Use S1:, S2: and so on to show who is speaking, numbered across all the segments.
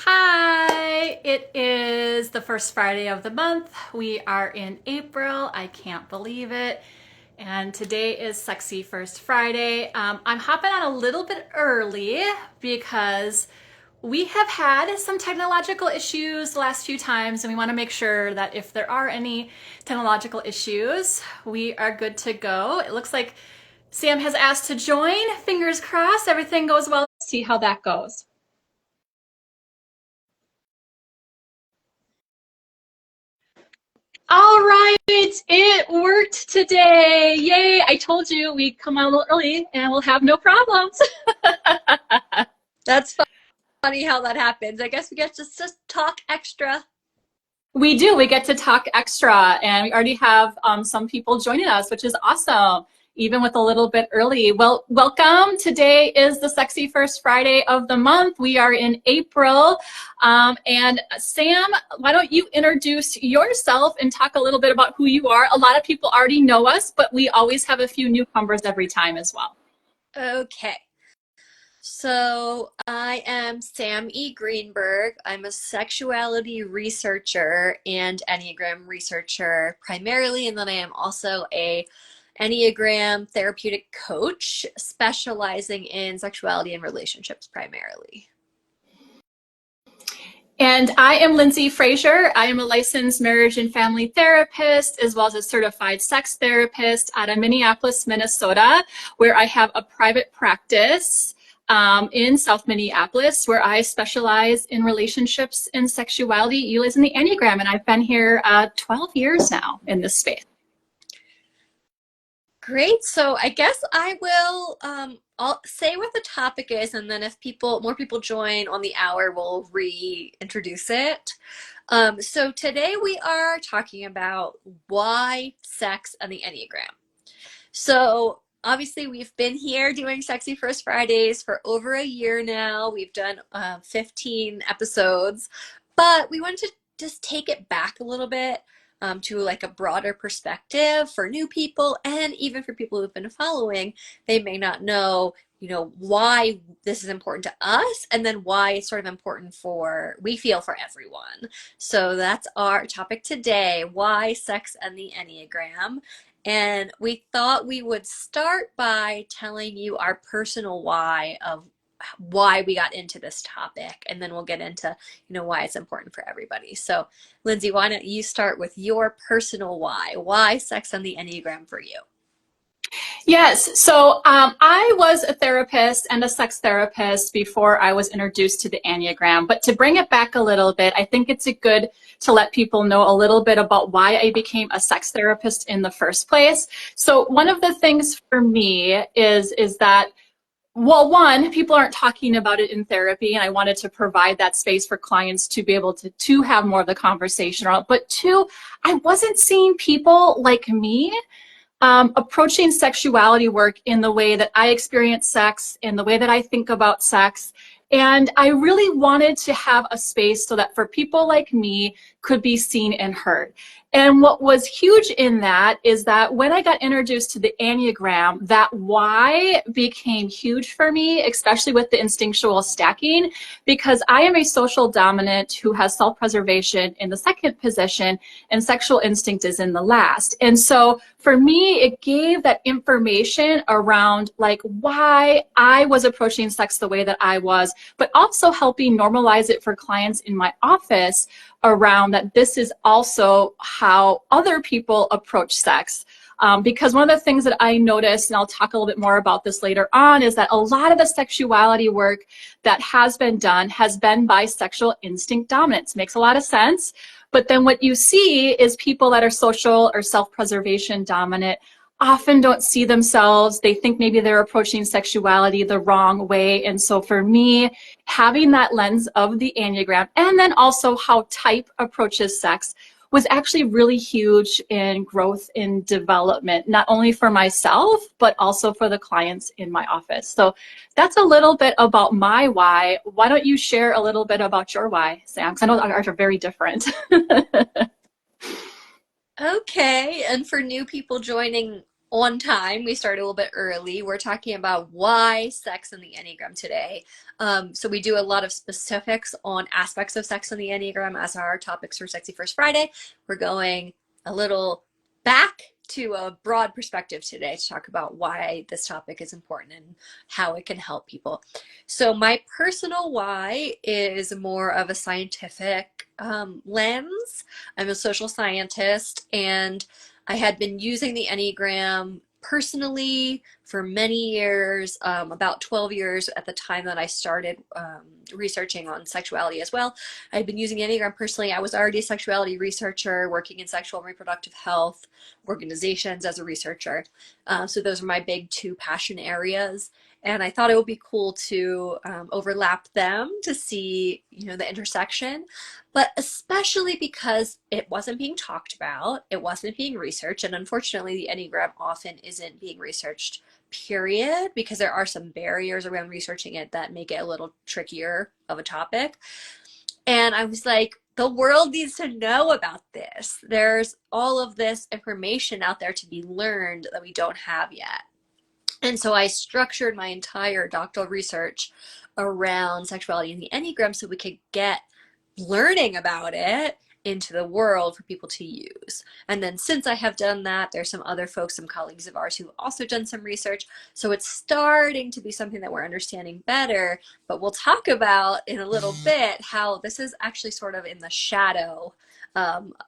S1: Hi, it is the first Friday of the month. We are in April. I can't believe it. And today is Sexy First Friday. I'm hopping on a little bit early because we have had some technological issues the last few times, and we want to make sure that if there are any technological issues, we are good to go. It looks like Sam has asked to join. Fingers crossed, everything goes well. Let's see how that goes. All right, it worked today. Yay, I told you we'd come out a little early and we'll have no problems.
S2: That's funny how that happens. I guess we get to just talk extra.
S1: We do, we get to talk extra, and we already have some people joining us, which is awesome, even with a little bit early. Well, welcome. Today is the Sexy First Friday of the month. We are in April. And Sam, why don't you introduce yourself and talk a little bit about who you are? A lot of people already know us, but we always have a few newcomers every time as well.
S2: Okay. So I am Sam E. Greenberg. I'm a sexuality researcher and Enneagram researcher primarily, and then I am also a Enneagram therapeutic coach specializing in sexuality and relationships primarily.
S1: And I am Lyndsey Fraser. I am a licensed marriage and family therapist, as well as a certified sex therapist out of Minneapolis, Minnesota, where I have a private practice in South Minneapolis, where I specialize in relationships and sexuality utilizing the Enneagram. And I've been here 12 years now in this space.
S2: Great. So I guess I will I'll say what the topic is, and then if more people join on the hour, we'll reintroduce it. So today we are talking about why sex and the Enneagram. So obviously we've been here doing Sexy First Fridays for over a year now. We've done 15 episodes, but we want to just take it back a little bit to like a broader perspective for new people and even for people who've been following. They may not know, why this is important to us and then why it's sort of important we feel for everyone. So that's our topic today, why sex and the Enneagram. And we thought we would start by telling you our personal why of why we got into this topic, and then we'll get into, why it's important for everybody. So, Lyndsey, why don't you start with your personal why? Why sex and the Enneagram for you?
S1: Yes. So I was a therapist and a sex therapist before I was introduced to the Enneagram. But to bring it back a little bit, I think it's good to let people know a little bit about why I became a sex therapist in the first place. So one of the things for me is that, well, one, people aren't talking about it in therapy, and I wanted to provide that space for clients to be able to have more of the conversation around. But two, I wasn't seeing people like me approaching sexuality work in the way that I experience sex, in the way that I think about sex. And I really wanted to have a space so that for people like me could be seen and heard. And what was huge in that is that when I got introduced to the Enneagram, that why became huge for me, especially with the instinctual stacking, because I am a social dominant who has self-preservation in the second position and sexual instinct is in the last. And so for me, it gave that information around like why I was approaching sex the way that I was, but also helping normalize it for clients in my office around that this is also how other people approach sex. Because one of the things that I noticed, and I'll talk a little bit more about this later on, is that a lot of the sexuality work that has been done has been by sexual instinct dominance. Makes a lot of sense. But then what you see is people that are social or self-preservation dominant often don't see themselves. They think maybe they're approaching sexuality the wrong way. And so for me, having that lens of the Enneagram and then also how type approaches sex was actually really huge in growth and development, not only for myself, but also for the clients in my office. So that's a little bit about my why. Why don't you share a little bit about your why, Sam? Because I know ours are very different.
S2: Okay, and for new people joining on time. We started a little bit early. We're talking about why sex and the Enneagram today. So we do a lot of specifics on aspects of sex and the Enneagram as our topics for Sexy First Friday. We're going a little back to a broad perspective today to talk about why this topic is important and how it can help people. So my personal why is more of a scientific lens. I'm a social scientist, and I had been using the Enneagram personally for many years, about 12 years at the time that I started researching on sexuality as well. I had been using Enneagram personally. I was already a sexuality researcher working in sexual and reproductive health organizations as a researcher. So those are my big two passion areas. And I thought it would be cool to overlap them to see, the intersection, but especially because it wasn't being talked about, it wasn't being researched, and unfortunately the Enneagram often isn't being researched, period, because there are some barriers around researching it that make it a little trickier of a topic. And I was like, the world needs to know about this. There's all of this information out there to be learned that we don't have yet. And so I structured my entire doctoral research around sexuality and the Enneagram so we could get learning about it into the world for people to use. And then since I have done that, there's some other folks, some colleagues of ours who also done some research. So it's starting to be something that we're understanding better, but we'll talk about in a little bit how this is actually sort of in the shadow.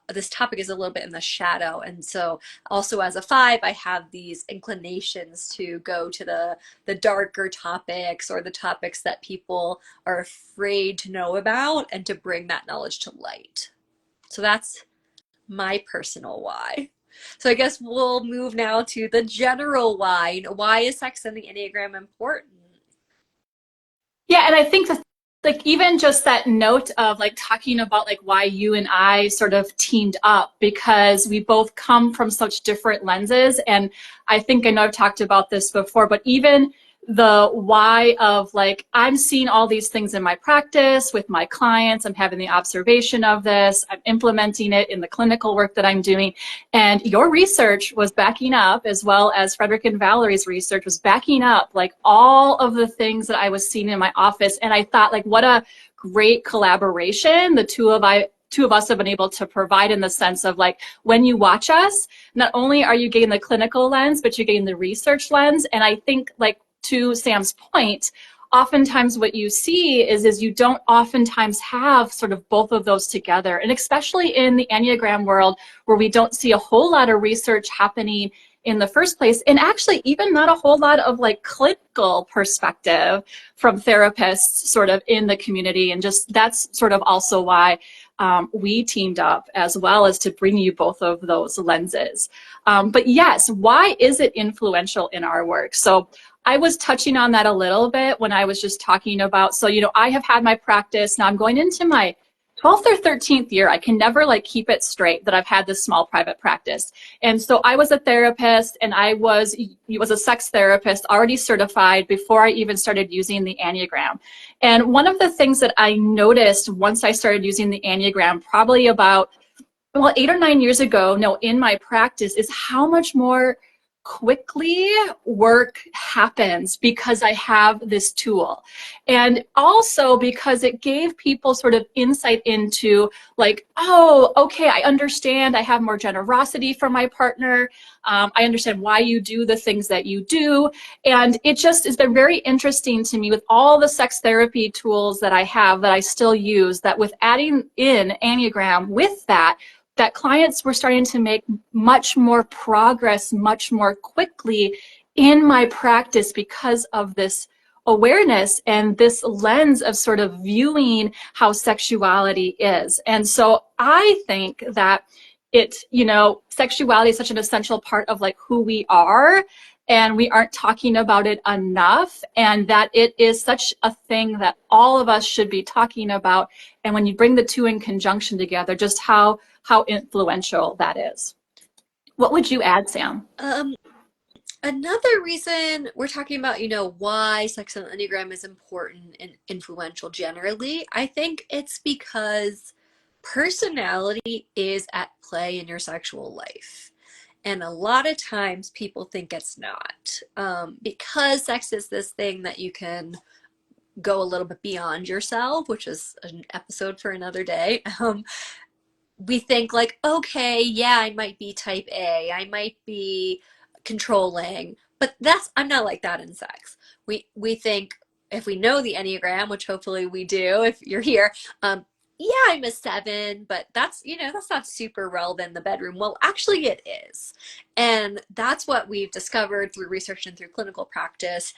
S2: This topic is a little bit in the shadow. And so also as a 5, I have these inclinations to go to the darker topics or the topics that people are afraid to know about and to bring that knowledge to light. So that's my personal why. So I guess we'll move now to the general why. Why is sex and the Enneagram important?
S1: Yeah, and I think that like even just that note of like talking about like why you and I sort of teamed up, because we both come from such different lenses. And I think I know I've talked about this before, but even the why of like I'm seeing all these things in my practice with my clients, I'm having the observation of this, I'm implementing it in the clinical work that I'm doing, and your research was backing up, as well as Frederick and Valerie's research was backing up like all of the things that I was seeing in my office. And I thought like what a great collaboration the two of us have been able to provide, in the sense of like when you watch us, not only are you getting the clinical lens, but you're getting the research lens. And I think like to Sam's point, oftentimes what you see is you don't oftentimes have sort of both of those together. And especially in the Enneagram world, where we don't see a whole lot of research happening in the first place, and actually even not a whole lot of like clinical perspective from therapists sort of in the community. And just that's sort of also why we teamed up, as well as to bring you both of those lenses. But yes, why is it influential in our work? So I was touching on that a little bit when I was just talking about, so, I have had my practice. Now I'm going into my 12th or 13th year. I can never like keep it straight that I've had this small private practice. And so I was a therapist, and I was a sex therapist, already certified before I even started using the Enneagram. And one of the things that I noticed once I started using the Enneagram, probably about 8 or 9 years ago, in my practice, is how much more quickly work happens because I have this tool. And also because it gave people sort of insight into like, oh, okay, I understand. I have more generosity from my partner. I understand why you do the things that you do. And it just has been very interesting to me with all the sex therapy tools that I have that I still use, that with adding in Enneagram with that clients were starting to make much more progress, much more quickly in my practice because of this awareness and this lens of sort of viewing how sexuality is. And so I think that sexuality is such an essential part of like who we are, and we aren't talking about it enough, and that it is such a thing that all of us should be talking about. And when you bring the two in conjunction together, just how influential that is. What would you add, Sam?
S2: Another reason we're talking about, why sex and Enneagram is important and influential generally, I think it's because personality is at play in your sexual life. And a lot of times people think it's not, because sex is this thing that you can go a little bit beyond yourself, which is an episode for another day. We think like, okay, yeah, I might be type A, I might be controlling, but I'm not like that in sex. We think if we know the Enneagram, which hopefully we do if you're here, yeah, I'm a 7, but that's not super relevant in the bedroom. Well, actually it is. And that's what we've discovered through research and through clinical practice.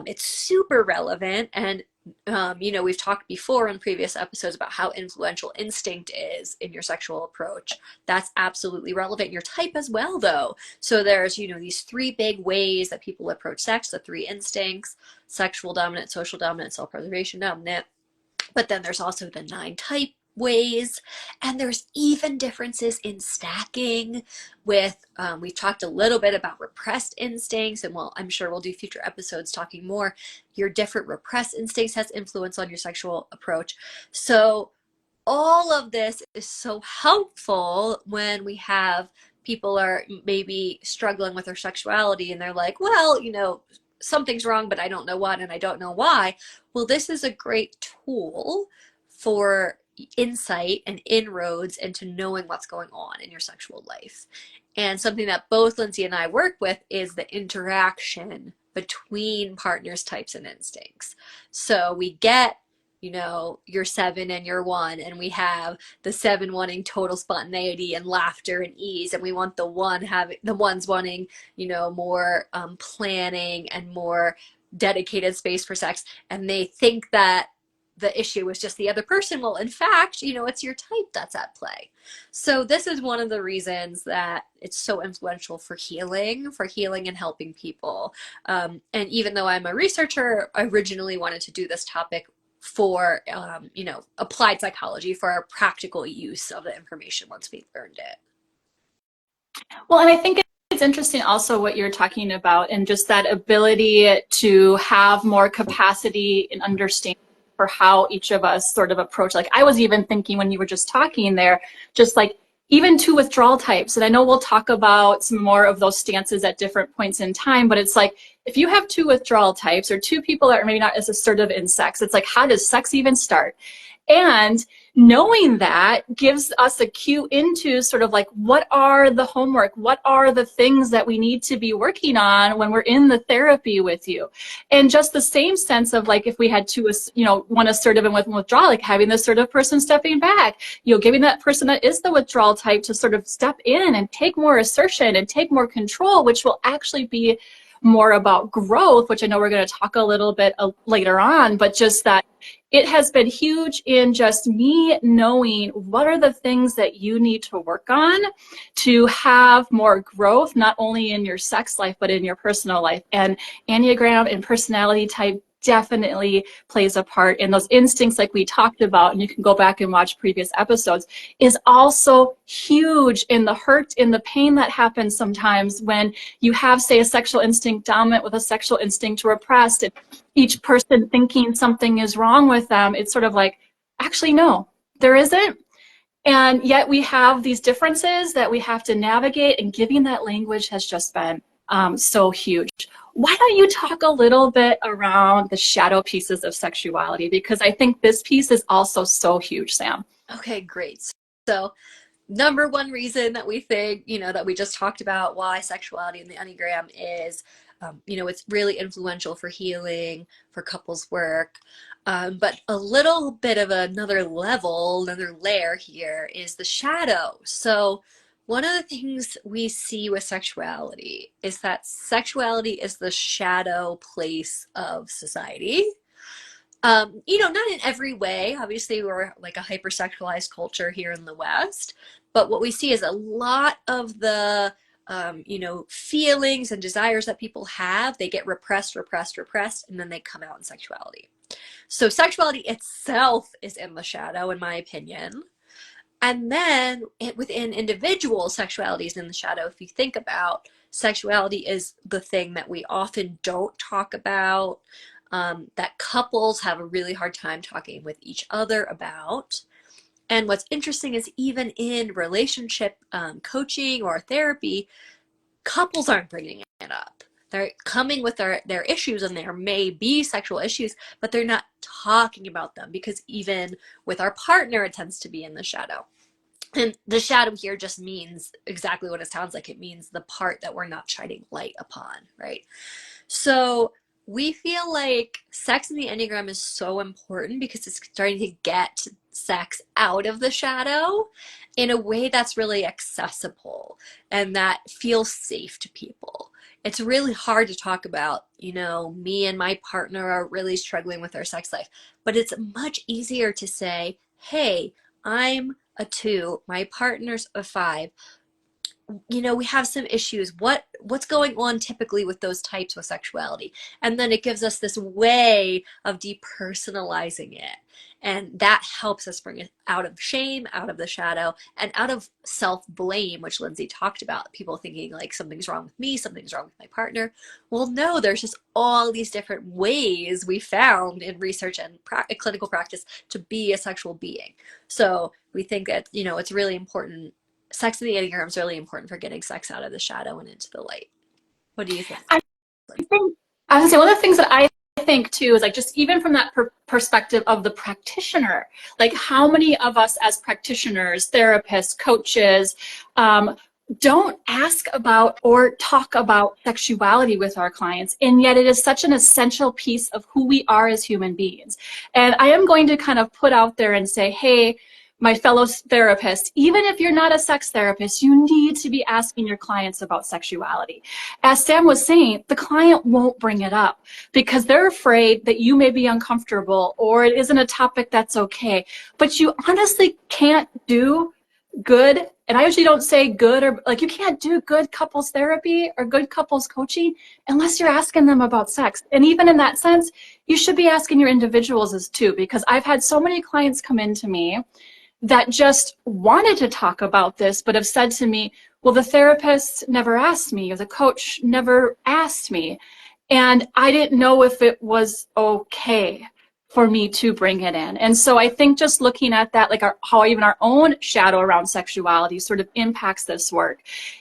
S2: It's super relevant. And we've talked before in previous episodes about how influential instinct is in your sexual approach. That's absolutely relevant. Your type as well, though. So there's, these 3 big ways that people approach sex, the 3 instincts: sexual dominant, social dominant, self-preservation dominant. But then there's also the 9 type ways, and there's even differences in stacking with, we've talked a little bit about repressed instincts, and well, I'm sure we'll do future episodes talking more. Your different repressed instincts has influence on your sexual approach. So all of this is so helpful when we have people are maybe struggling with their sexuality and they're like, well, something's wrong, but I don't know what and I don't know why. Well, this is a great tool for insight and inroads into knowing what's going on in your sexual life. And something that both Lyndsey and I work with is the interaction between partners, types, and instincts. So we get your 7 and your 1, and we have the 7 wanting total spontaneity and laughter and ease, and we want the ones wanting more planning and more dedicated space for sex, and they think that the issue is just the other person. Well, in fact, it's your type that's at play. So this is one of the reasons that it's so influential for healing and helping people. And even though I'm a researcher, I originally wanted to do this topic for applied psychology, for our practical use of the information once we've learned it.
S1: Well, and I think it's interesting also what you're talking about, and just that ability to have more capacity and understanding for how each of us sort of approach. Like, I was even thinking when you were just talking there, just like even 2 withdrawal types, and I know we'll talk about some more of those stances at different points in time, but it's like, if you have 2 withdrawal types or 2 people that are maybe not as assertive in sex, it's like, how does sex even start? And knowing that gives us a cue into sort of like, what are the homework? What are the things that we need to be working on when we're in the therapy with you? And just the same sense of like, if we had 2, one assertive and one withdrawal, like having the assertive person stepping back, giving that person that is the withdrawal type to sort of step in and take more assertion and take more control, which will actually be more about growth, which I know we're going to talk a little bit later on, but just that it has been huge in just me knowing what are the things that you need to work on to have more growth, not only in your sex life, but in your personal life. And Enneagram and personality type definitely plays a part in those instincts like we talked about, and you can go back and watch previous episodes, is also huge in the hurt, in the pain that happens sometimes when you have, say, a sexual instinct dominant with a sexual instinct repressed, and each person thinking something is wrong with them. It's sort of like, actually, no, there isn't. And yet we have these differences that we have to navigate, and giving that language has just been so huge. Why don't you talk a little bit around the shadow pieces of sexuality? Because I think this piece is also so huge, Sam.
S2: Okay, great. So number one reason that we think, that we just talked about why sexuality in the Enneagram is, it's really influential for healing, for couples work. But a little bit of another layer here is the shadow. So one of the things we see with sexuality is that sexuality is the shadow place of society. Not in every way. Obviously, we're like a hypersexualized culture here in the West, but what we see is a lot of the feelings and desires that people have, they get repressed, and then they come out in sexuality. So sexuality itself is in the shadow, in my opinion. And then within individual, sexuality is in the shadow. If you think about, sexuality is the thing that we often don't talk about, that couples have a really hard time talking with each other about. And what's interesting is even in relationship coaching or therapy, couples aren't bringing it up. They're coming with their issues, and there may be sexual issues, but they're not talking about them, because even with our partner, it tends to be in the shadow. And the shadow here just means exactly what it sounds like. It means the part that we're not shining light upon, right? So we feel like sex in the Enneagram is so important because it's starting to get sex out of the shadow in a way that's really accessible and that feels safe to people. It's really hard to talk about, me and my partner are really struggling with our sex life, but it's much easier to say, hey, I'm a 2, my partner's a 5. We have some issues. What's going on typically with those types with sexuality? And then it gives us this way of depersonalizing it. And that helps us bring it out of shame, out of the shadow, and out of self-blame, which Lyndsey talked about. People thinking like something's wrong with me, something's wrong with my partner. Well, no, there's just all these different ways we found in research and clinical practice to be a sexual being. So we think that, it's really important. Sex in the Enneagram is really important for getting sex out of the shadow and into the light. What do you think?
S1: I think I was gonna say one of the things that I think too is like just even from that perspective of the practitioner, like how many of us as practitioners, therapists, coaches, don't ask about or talk about sexuality with our clients, and yet it is such an essential piece of who we are as human beings. And I am going to kind of put out there and say, hey, my fellow therapist, even if you're not a sex therapist, you need to be asking your clients about sexuality. As Sam was saying, the client won't bring it up because they're afraid that you may be uncomfortable or it isn't a topic that's okay. But you honestly can't do good, and I usually don't say good, or like you can't do good couples therapy or good couples coaching unless you're asking them about sex. And even in that sense, you should be asking your individuals as too, because I've had so many clients come into me that just wanted to talk about this, but have said to me, well, the therapist never asked me, or the coach never asked me. And I didn't know if it was okay for me to bring it in. And so I think just looking at that, like how even our own shadow around sexuality sort of impacts this work.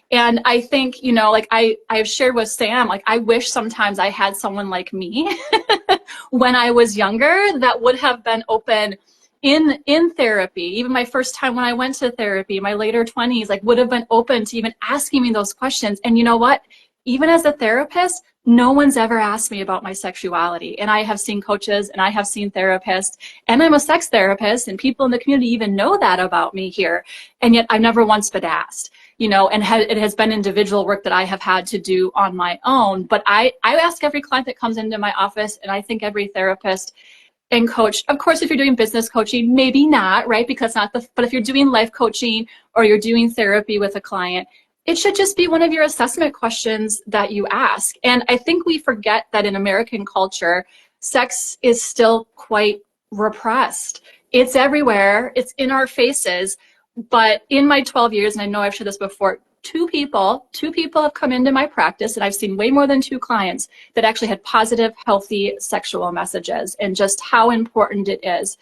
S1: And I think, like I've shared with Sam, like I wish sometimes I had someone like me when I was younger that would have been open in therapy. Even my first time when I went to therapy, my later 20s, like would have been open to even asking me those questions. And you know what? Even as a therapist, no one's ever asked me about my sexuality. And I have seen coaches and I have seen therapists, and I'm a sex therapist, and people in the community even know that about me here. And yet I've never once been asked, and it has been individual work that I have had to do on my own. But I ask every client that comes into my office, and I think every therapist and coach, of course, if you're doing business coaching, maybe not, right? Because but if you're doing life coaching or you're doing therapy with a client, it should just be one of your assessment questions that you ask. And I think we forget that in American culture, sex is still quite repressed. It's everywhere, it's in our faces. But in my 12 years, and I know I've shared this before, two people have come into my practice, and I've seen way more than 2 clients that actually had positive, healthy sexual messages, and just how important it is.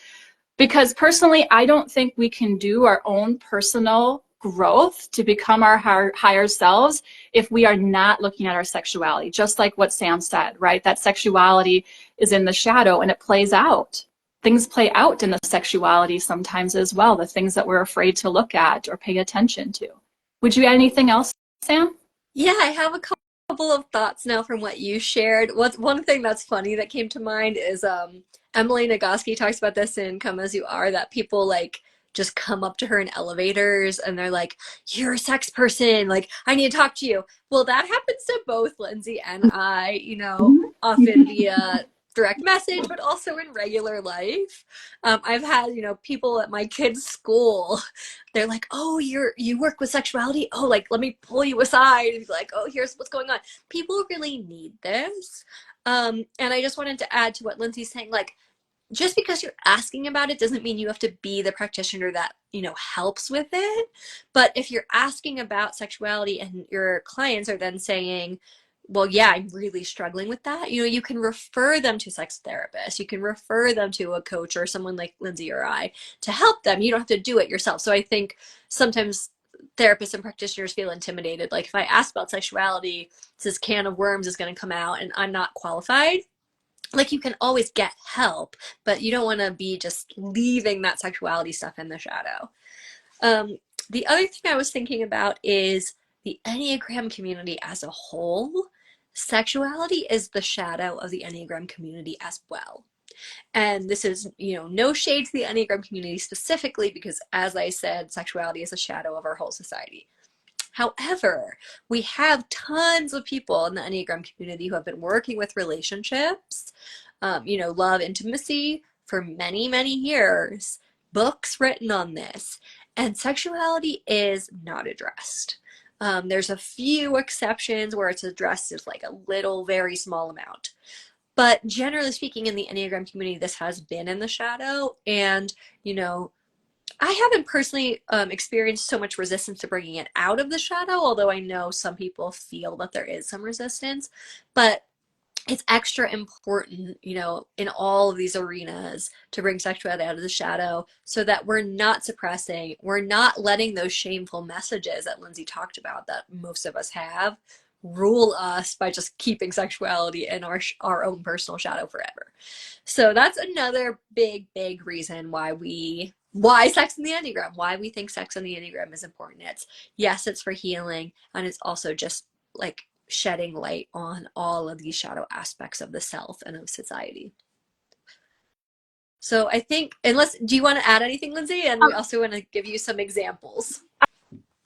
S1: Because personally, I don't think we can do our own personal growth to become our higher selves if we are not looking at our sexuality, just like what Sam said, right? That sexuality is in the shadow and it plays out. Things play out in the sexuality sometimes as well, the things that we're afraid to look at or pay attention to. Would you add anything else, Sam?
S2: Yeah, I have a couple of thoughts now from what you shared. One thing that's funny that came to mind is Emily Nagoski talks about this in Come As You Are, that people like just come up to her in elevators and they're like, you're a sex person, like I need to talk to you. Well, that happens to both Lyndsey and I, often via direct message, but also in regular life. I've had, people at my kids' school, they're like, oh, you work with sexuality? Oh, like, let me pull you aside and be like, oh, here's what's going on. People really need this. And I just wanted to add to what Lyndsey's saying, like, just because you're asking about it doesn't mean you have to be the practitioner that, helps with it. But if you're asking about sexuality and your clients are then saying, well, yeah, I'm really struggling with that, you can refer them to sex therapists. You can refer them to a coach or someone like Lyndsey or I to help them. You don't have to do it yourself. So I think sometimes therapists and practitioners feel intimidated. Like if I ask about sexuality, this can of worms is going to come out and I'm not qualified. Like you can always get help, but you don't want to be just leaving that sexuality stuff in the shadow. The other thing I was thinking about is the Enneagram community as a whole. Sexuality is the shadow of the Enneagram community as well. And this is, no shade to the Enneagram community specifically, because as I said, sexuality is a shadow of our whole society. However, we have tons of people in the Enneagram community who have been working with relationships, love, intimacy for many, many years, books written on this, and sexuality is not addressed. There's a few exceptions where it's addressed as like a little, very small amount. But generally speaking, in the Enneagram community, this has been in the shadow. And, I haven't personally experienced so much resistance to bringing it out of the shadow, although I know some people feel that there is some resistance. But it's extra important, in all of these arenas to bring sexuality out of the shadow so that we're not suppressing, we're not letting those shameful messages that Lyndsey talked about that most of us have rule us by just keeping sexuality in our own personal shadow forever. So that's another big, big reason why Sex in the Enneagram, why we think Sex in the Enneagram is important. It's for healing, and it's also just like shedding light on all of these shadow aspects of the self and of society. So I think, do you want to add anything, Lyndsey? And we also want to give you some examples.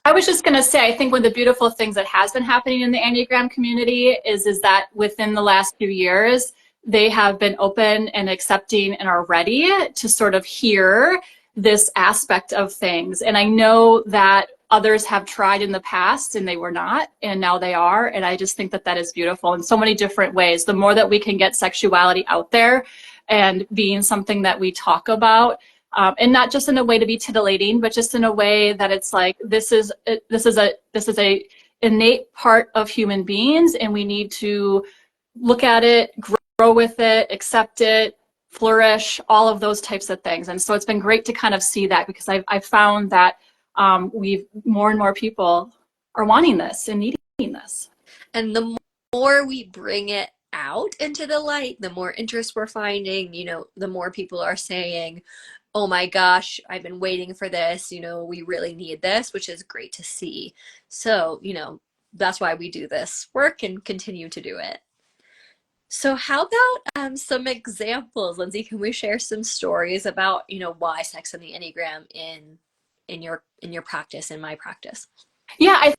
S1: I was just going to say, I think one of the beautiful things that has been happening in the Enneagram community is that within the last few years, they have been open and accepting and are ready to sort of hear this aspect of things. And I know that others have tried in the past and they were not, and now they are. And I just think that that is beautiful in so many different ways. The more that we can get sexuality out there and being something that we talk about, and not just in a way to be titillating, but just in a way that it's like, this is a innate part of human beings, and we need to look at it, grow with it, accept it, flourish, all of those types of things. And so it's been great to kind of see that, because I've found that more and more people are wanting this and needing this.
S2: And the more we bring it out into the light, the more interest we're finding, the more people are saying, oh my gosh, I've been waiting for this, we really need this, which is great to see. So, that's why we do this work and continue to do it. So how about some examples, Lyndsey? Can we share some stories about, why Sex in the Enneagram in your practice, in my practice?
S1: Yeah, I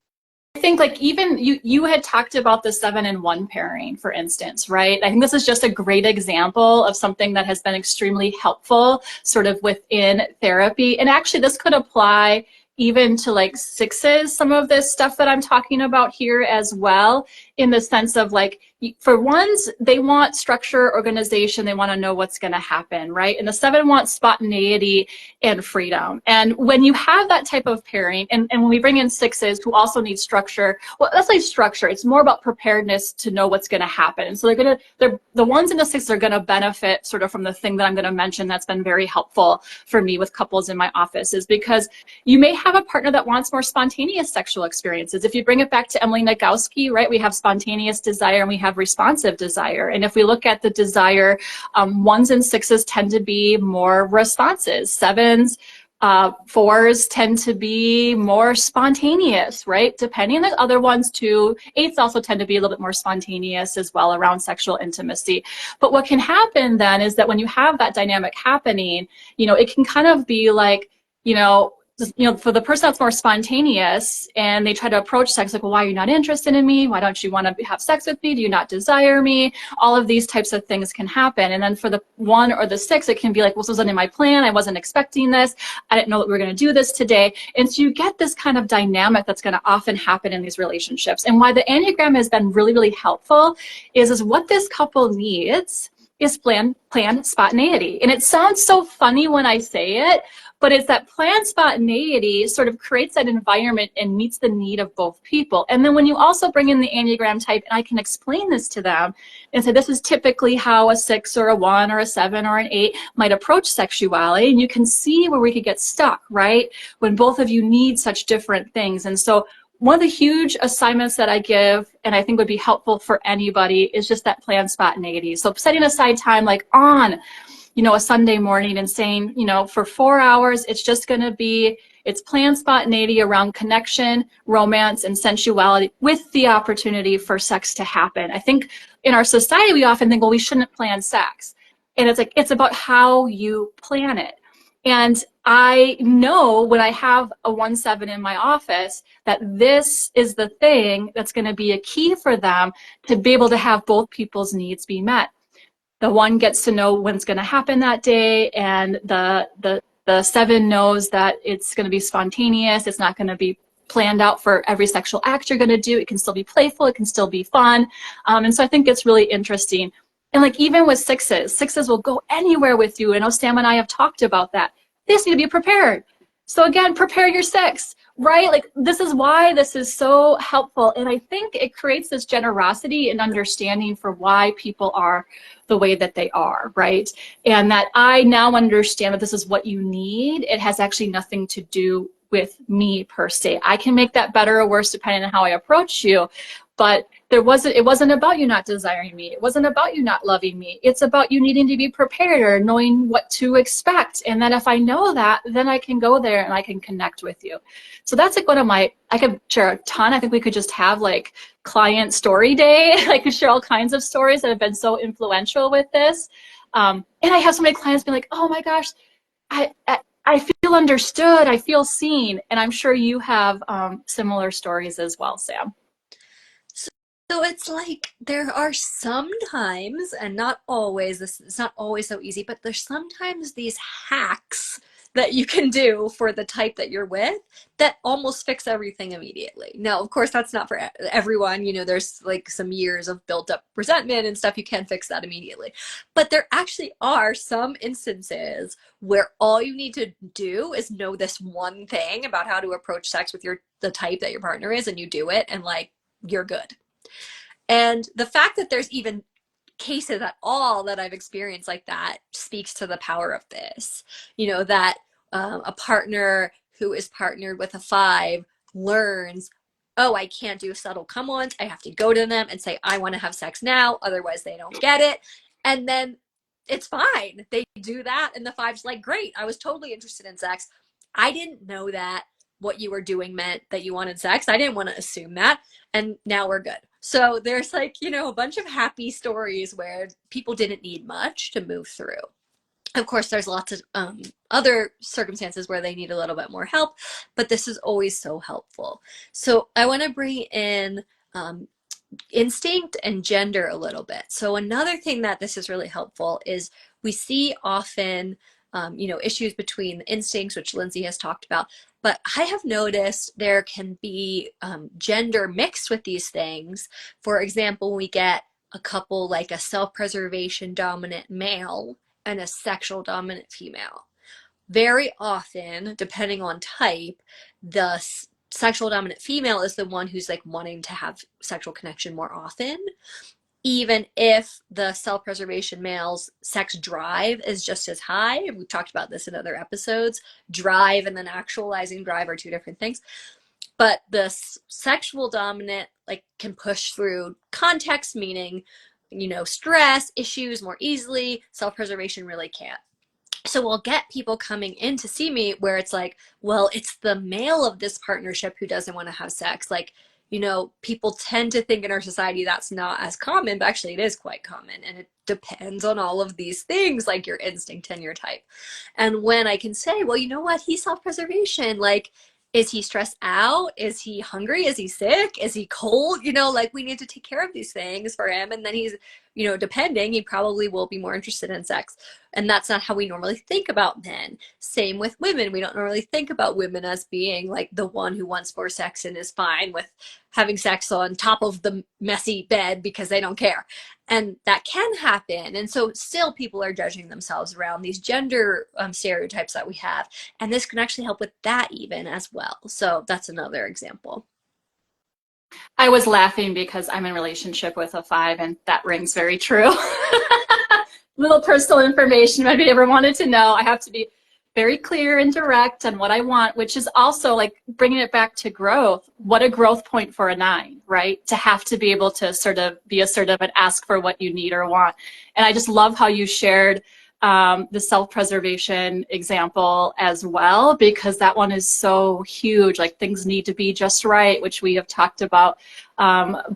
S1: think like even you had talked about the 7-in-1 pairing, for instance, right? I think this is just a great example of something that has been extremely helpful sort of within therapy. And actually this could apply even to like 6s, some of this stuff that I'm talking about here as well, in the sense of like, for 1s, they want structure, organization, they want to know what's going to happen, right? And the 7 wants spontaneity and freedom. And when you have that type of pairing, and when we bring in 6s who also need structure, well, let's say structure, it's more about preparedness to know what's going to happen. And so the 1s and the 6s are going to benefit sort of from the thing that I'm going to mention that's been very helpful for me with couples in my office, is because you may have a partner that wants more spontaneous sexual experiences. If you bring it back to Emily Nagoski, right, we have spontaneous desire and we have responsive desire. And if we look at the desire, 1s and 6s tend to be more responses. 7s, 4s tend to be more spontaneous, right? Depending on the other ones too. 8s also tend to be a little bit more spontaneous as well around sexual intimacy. But what can happen then is that when you have that dynamic happening, it can kind of be like, for the person that's more spontaneous and they try to approach sex like, well, why are you not interested in me? Why don't you want to have sex with me? Do you not desire me? All of these types of things can happen. And then for the 1 or the 6, it can be like, well, this wasn't in my plan. I wasn't expecting this. I didn't know that we were going to do this today. And so you get this kind of dynamic that's going to often happen in these relationships. And why the Enneagram has been really, really helpful is what this couple needs is planned spontaneity. And it sounds so funny when I say it, But it's that planned spontaneity sort of creates that environment and meets the need of both people. And then when you also bring in the Enneagram type, and I can explain this to them and say, this is typically how a 6 or a 1 or a 7 or an 8 might approach sexuality. And you can see where we could get stuck, right? When both of you need such different things. And so one of the huge assignments that I give, and I think would be helpful for anybody, is just that planned spontaneity. So setting aside time like on, a Sunday morning and saying, for 4 hours, it's just going to be, it's planned spontaneity around connection, romance, and sensuality with the opportunity for sex to happen. I think in our society, we often think, well, we shouldn't plan sex. And it's like, it's about how you plan it. And I know when I have a 1-7 in my office that this is the thing that's going to be a key for them to be able to have both people's needs be met. The 1 gets to know when it's going to happen that day, and the 7 knows that it's going to be spontaneous. It's not going to be planned out for every sexual act you're going to do. It can still be playful. It can still be fun. And so I think it's really interesting. And like even with 6s will go anywhere with you. I know Sam and I have talked about that. They just need to be prepared. So again, prepare your 6, right? Like this is why this is so helpful. And I think it creates this generosity and understanding for why people are the way that they are, right? And that I now understand that this is what you need. It has actually nothing to do with me per se. I can make that better or worse depending on how I approach you. But it wasn't about you not desiring me. It wasn't about you not loving me. It's about you needing to be prepared or knowing what to expect. And then if I know that, then I can go there and I can connect with you. So that's like I could share a ton. I think we could just have like client story day. I could share all kinds of stories that have been so influential with this. And I have so many clients be like, oh my gosh, I feel understood. I feel seen. And I'm sure you have similar stories as well, Sam.
S2: So it's like there are sometimes, and not always, it's not always so easy, but there's sometimes these hacks that you can do for the type that you're with that almost fix everything immediately. Now, of course, that's not for everyone. There's like some years of built up resentment and stuff. You can't fix that immediately. But there actually are some instances where all you need to do is know this one thing about how to approach sex with the type that your partner is, and you do it, and like you're good. And the fact that there's even cases at all that I've experienced like that speaks to the power of this. That a partner who is partnered with a 5 learns, oh, I can't do subtle come-ons. I have to go to them and say, I want to have sex now. Otherwise, they don't get it. And then it's fine. They do that. And the 5's like, great. I was totally interested in sex. I didn't know that what you were doing meant that you wanted sex. I didn't want to assume that. And now we're good. So there's like, a bunch of happy stories where people didn't need much to move through. Of course, there's lots of other circumstances where they need a little bit more help, but this is always so helpful. So I want to bring in instinct and gender a little bit. So another thing that this is really helpful is we see often issues between instincts, which Lyndsey has talked about, but I have noticed there can be gender mixed with these things. For example, we get a couple like a self-preservation dominant male and a sexual dominant female. Very often, depending on type, the sexual dominant female is the one who's like wanting to have sexual connection more often, even if the self-preservation male's sex drive is just as high. And we've talked about this in other episodes. Drive and then actualizing drive are 2 different things. But the sexual dominant can push through context, meaning, stress, issues more easily. Self-preservation really can't. So we'll get people coming in to see me where it's like, well, it's the male of this partnership who doesn't want to have sex. People tend to think in our society that's not as common, but actually it is quite common. And it depends on all of these things like your instinct and your type. And when I can say, well, you know what, he's self-preservation, is he stressed out? Is he hungry? Is he sick? Is he cold? We need to take care of these things for him. And then he's you know, depending, he probably will be more interested in sex. And that's not how we normally think about men. Same with women. We don't normally think about women as being like the one who wants more sex and is fine with having sex on top of the messy bed because they don't care. And that can happen. And so still people are judging themselves around these gender stereotypes that we have. And this can actually help with that even as well. So that's another example.
S1: I was laughing because I'm in a relationship with a 5, and that rings very true. Little personal information, if you ever wanted to know. I have to be very clear and direct on what I want, which is also like bringing it back to growth. What a growth point for a 9, right? To have to be able to sort of be assertive and ask for what you need or want. And I just love how you shared the self-preservation example as well, because that one is so huge. Like, things need to be just right, which we have talked about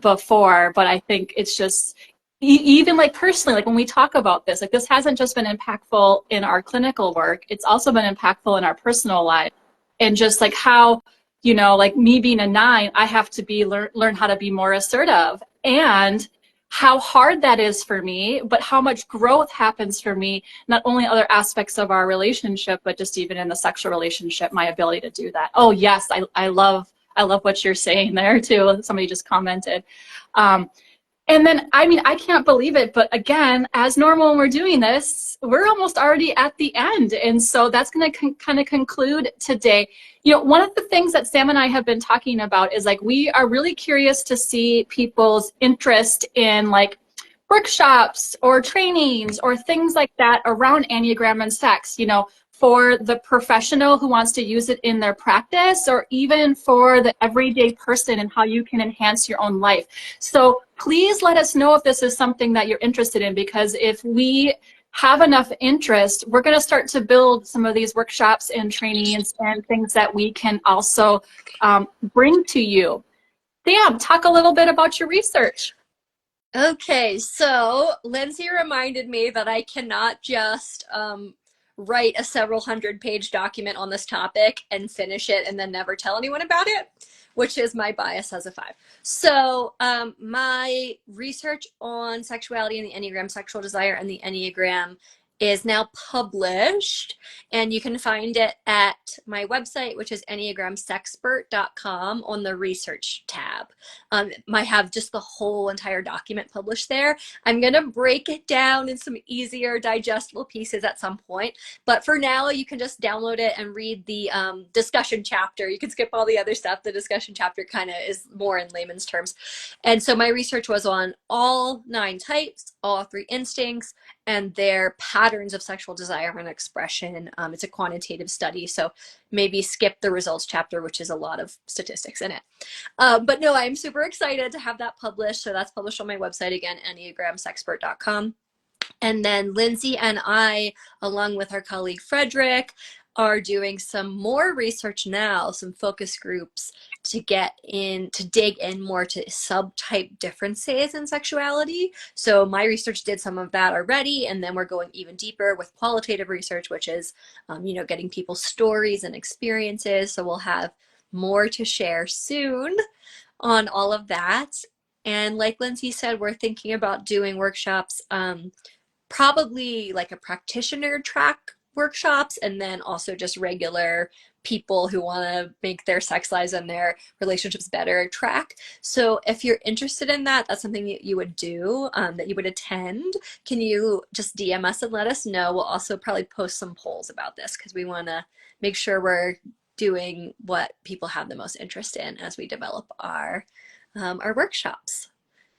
S1: before. But I think it's just, even like personally, like when we talk about this, like this hasn't just been impactful in our clinical work, it's also been impactful in our personal life. And just like how, you know, like me being a 9, I have to be learn how to be more assertive, and how hard that is for me, but how much growth happens for me, not only other aspects of our relationship, but just even in the sexual relationship, my ability to do that. Oh yes, I love what you're saying there too. Somebody just commented. And then, I mean, I can't believe it, but again, as normal when we're doing this, we're almost already at the end. And so that's going to kind of conclude today. You know, one of the things that Sam and I have been talking about is like, we are really curious to see people's interest in like workshops or trainings or things like that around Enneagram and sex, you know, for the professional who wants to use it in their practice, or even for the everyday person and how you can enhance your own life. So please let us know if this is something that you're interested in, because if we have enough interest, we're going to start to build some of these workshops and trainings and things that we can also bring to you. Sam, talk a little bit about your research.
S2: Okay, so Lyndsey reminded me that I cannot just write a several hundred-page document on this topic and finish it and then never tell anyone about it, which is my bias as a 5. So my research on sexuality and the Enneagram, sexual desire and the Enneagram, is now published, and you can find it at my website, which is enneagramsexpert.com, on the research tab. I have just the whole entire document published there. I'm going to break it down in some easier digestible pieces at some point, but for now you can just download it and read the discussion chapter. You can skip all the other stuff. The discussion chapter kind of is more in layman's terms. And so my research was on all 9 types, all 3 instincts, and their patterns of sexual desire and expression. It's a quantitative study, so maybe skip the results chapter, which is a lot of statistics in it. But no, I'm super excited to have that published. So that's published on my website again, enneagramsexpert.com. And then Lyndsey and I, along with our colleague Frederick, are doing some more research now, some focus groups to dig in more to subtype differences in sexuality. So my research did some of that already, and then we're going even deeper with qualitative research, which is, you know, getting people's stories and experiences. So we'll have more to share soon on all of that. And like Lyndsey said, we're thinking about doing workshops, probably like a practitioner track workshops, and then also just regular people who want to make their sex lives and their relationships better track. So if you're interested in that, that's something that you would do, that you would attend, can you just DM us and let us know? We'll also probably post some polls about this, because we want to make sure we're doing what people have the most interest in as we develop our workshops.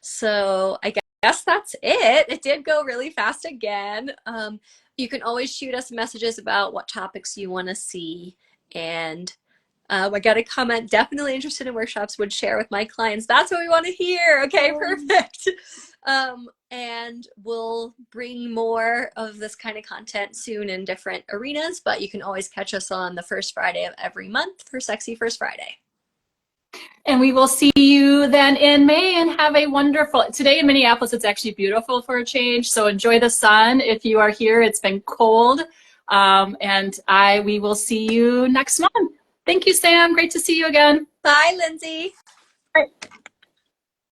S2: So I guess that's it. It did go really fast again. You can always shoot us messages about what topics you want to see. And I got a comment, definitely interested in workshops, would share with my clients. That's what we want to hear. Okay, perfect. And we'll bring more of this kind of content soon in different arenas, but you can always catch us on the first Friday of every month for Sexy First Friday.
S1: And we will see you then in May, and have a wonderful, today in Minneapolis, it's actually beautiful for a change. So enjoy the sun. If you are here, it's been cold. We will see you next month. Thank you, Sam. Great to see you again.
S2: Bye, Lyndsey.
S1: Bye.